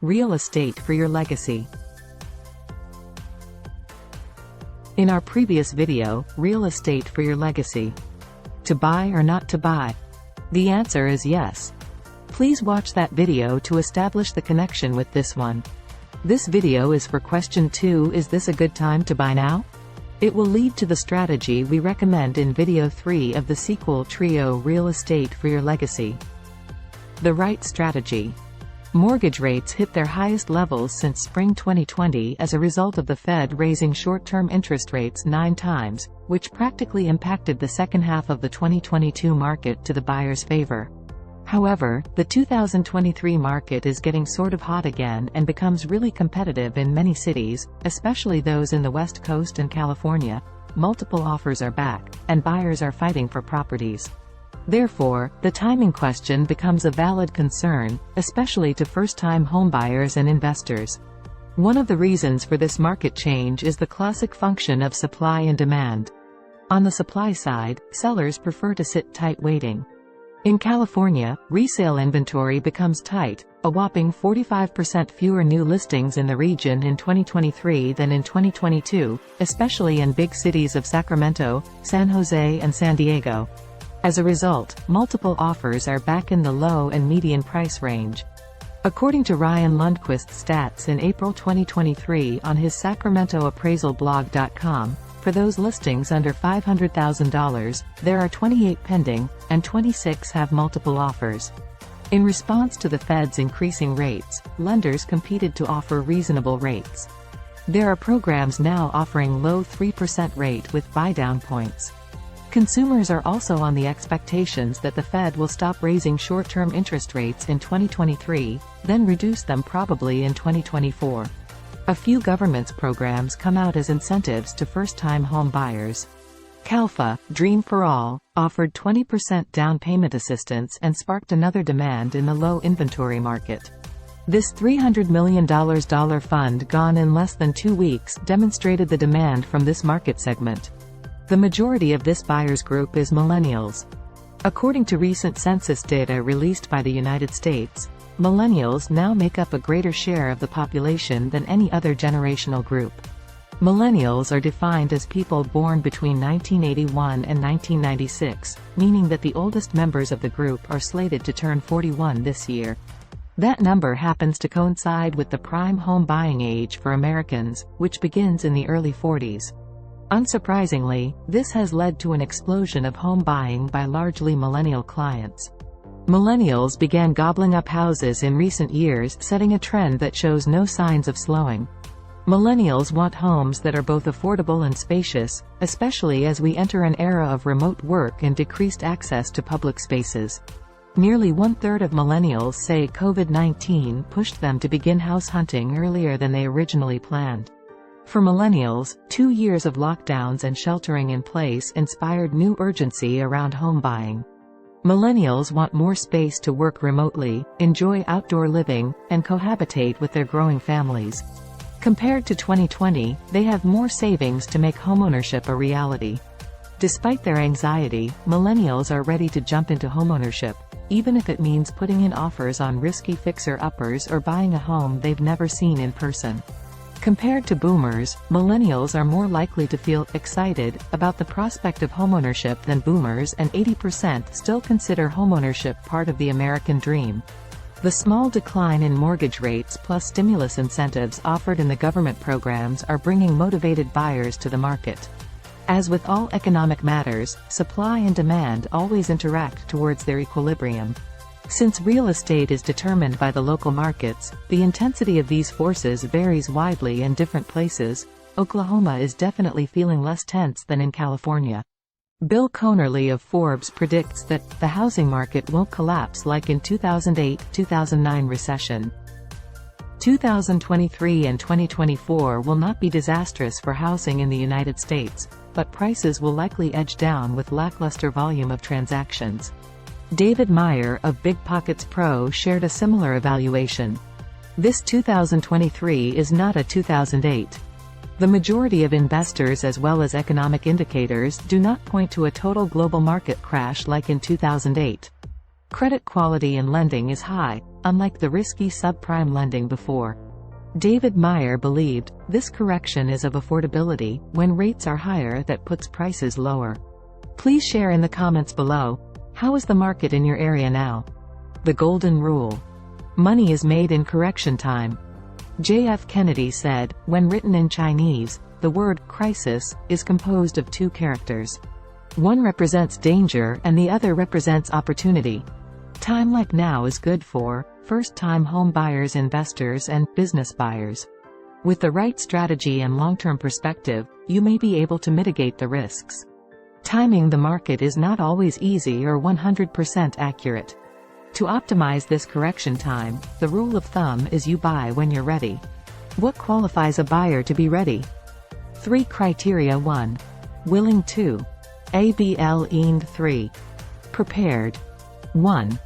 Real estate for your legacy. In our previous video, real estate for your legacy. To buy or not to buy? The answer is yes. Please watch that video to establish the connection with this one. This video is for question 2: is this a good time to buy now? It will lead to the strategy we recommend in video 3 of the sequel trio Real Estate for Your Legacy. The right strategy. Mortgage rates hit their highest levels since spring 2020 as a result of the Fed raising short-term interest rates 9 times, which practically impacted the second half of the 2022 market to the buyer's favor. However, the 2023 market is getting sort of hot again and becomes really competitive in many cities, especially those in the West Coast and California. Multiple offers are back, and buyers are fighting for properties. Therefore, the timing question becomes a valid concern, especially to first-time homebuyers and investors. One of the reasons for this market change is the classic function of supply and demand. On the supply side, sellers prefer to sit tight waiting. In California, resale inventory becomes tight, a whopping 45% fewer new listings in the region in 2023 than in 2022, especially in big cities of Sacramento, San Jose and San Diego. As a result, multiple offers are back in the low and median price range. According to Ryan Lundquist's stats in April 2023 on his SacramentoAppraisalBlog.com, for those listings under $500,000, there are 28 pending, and 26 have multiple offers. In response to the Fed's increasing rates, lenders competed to offer reasonable rates. There are programs now offering low 3% rate with buy-down points. Consumers are also on the expectations that the Fed will stop raising short-term interest rates in 2023, then reduce them probably in 2024. A few government's programs come out as incentives to first-time home buyers. CalFA, Dream for All, offered 20% down payment assistance and sparked another demand in the low inventory market. This $300 million fund gone in less than 2 weeks demonstrated the demand from this market segment. The majority of this buyers group is millennials. According to recent census data released by the United States, millennials now make up a greater share of the population than any other generational group. Millennials are defined as people born between 1981 and 1996, meaning that the oldest members of the group are slated to turn 41 this year. That number happens to coincide with the prime home buying age for Americans, which begins in the early 40s. Unsurprisingly, this has led to an explosion of home buying by largely millennial clients. Millennials began gobbling up houses in recent years, setting a trend that shows no signs of slowing. Millennials want homes that are both affordable and spacious, especially as we enter an era of remote work and decreased access to public spaces. Nearly 1/3 of millennials say COVID-19 pushed them to begin house hunting earlier than they originally planned. For millennials, 2 years of lockdowns and sheltering in place inspired new urgency around home buying. Millennials want more space to work remotely, enjoy outdoor living, and cohabitate with their growing families. Compared to 2020, they have more savings to make homeownership a reality. Despite their anxiety, millennials are ready to jump into homeownership, even if it means putting in offers on risky fixer-uppers or buying a home they've never seen in person. Compared to boomers, millennials are more likely to feel excited about the prospect of homeownership than boomers, and 80% still consider homeownership part of the American dream. The small decline in mortgage rates plus stimulus incentives offered in the government programs are bringing motivated buyers to the market. As with all economic matters, supply and demand always interact towards their equilibrium. Since real estate is determined by the local markets, the intensity of these forces varies widely in different places. Oklahoma is definitely feeling less tense than in California. Bill Conerly of Forbes predicts that the housing market won't collapse like in 2008-2009 recession. 2023 and 2024 will not be disastrous for housing in the United States, but prices will likely edge down with lackluster volume of transactions. David Meyer of Big Pockets Pro shared a similar evaluation. This 2023 is not a 2008. The majority of investors as well as economic indicators do not point to a total global market crash like in 2008. Credit quality in lending is high, unlike the risky subprime lending before. David Meyer believed, this correction is of affordability, when rates are higher that puts prices lower. Please share in the comments below, how is the market in your area now? The golden rule. Money is made in correction time. J.F. Kennedy said, when written in Chinese, the word crisis is composed of two characters. One represents danger and the other represents opportunity. Time like now is good for first-time home buyers, investors, and business buyers. With the right strategy and long-term perspective, you may be able to mitigate the risks. Timing the market is not always easy or 100% accurate. To optimize this correction time, the rule of thumb is you buy when you're ready. What qualifies a buyer to be ready? 3 criteria. 1. Willing. 2. ABL. 3. Prepared. 1.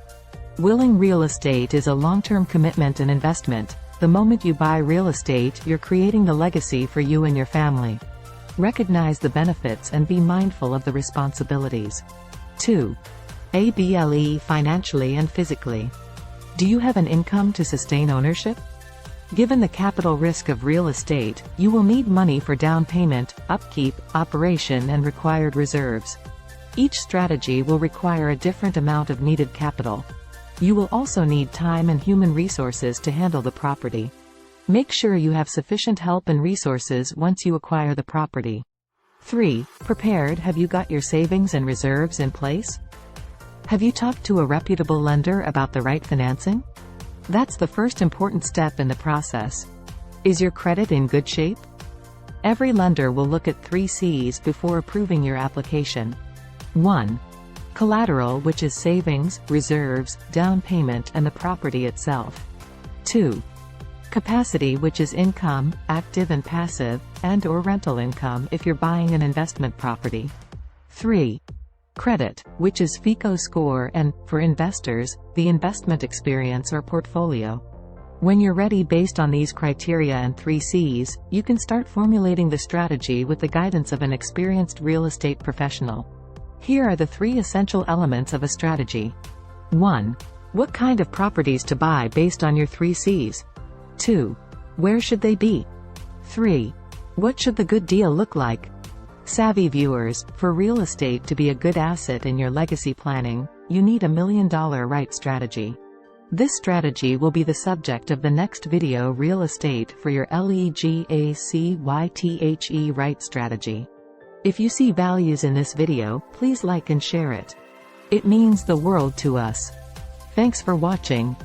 Willing. Real estate is a long-term commitment and investment. The moment you buy real estate, you're creating the legacy for you and your family. Recognize the benefits and be mindful of the responsibilities. 2. ABLE. Financially and physically. Do you have an income to sustain ownership? Given the capital risk of real estate, you will need money for down payment, upkeep, operation, and required reserves. Each strategy will require a different amount of needed capital. You will also need time and human resources to handle the property. Make sure you have sufficient help and resources once you acquire the property. 3. Prepared. Have you got your savings and reserves in place? Have you talked to a reputable lender about the right financing? That's the first important step in the process. Is your credit in good shape? Every lender will look at 3 C's before approving your application. 1. Collateral, which is savings, reserves, down payment, and the property itself. 2. Capacity, which is income, active and passive, and/or rental income if you're buying an investment property. 3. Credit, which is FICO score and, for investors, the investment experience or portfolio. When you're ready based on these criteria and 3 C's, you can start formulating the strategy with the guidance of an experienced real estate professional. Here are the 3 essential elements of a strategy. 1. What kind of properties to buy based on your 3 C's? 2. Where should they be? 3. What should the good deal look like? Savvy viewers, for real estate to be a good asset in your legacy planning, you need a $1 million right strategy. This strategy will be the subject of the next video, Real Estate for your legacy right strategy. If you see values in this video, please like and share it. It means the world to us. Thanks for watching.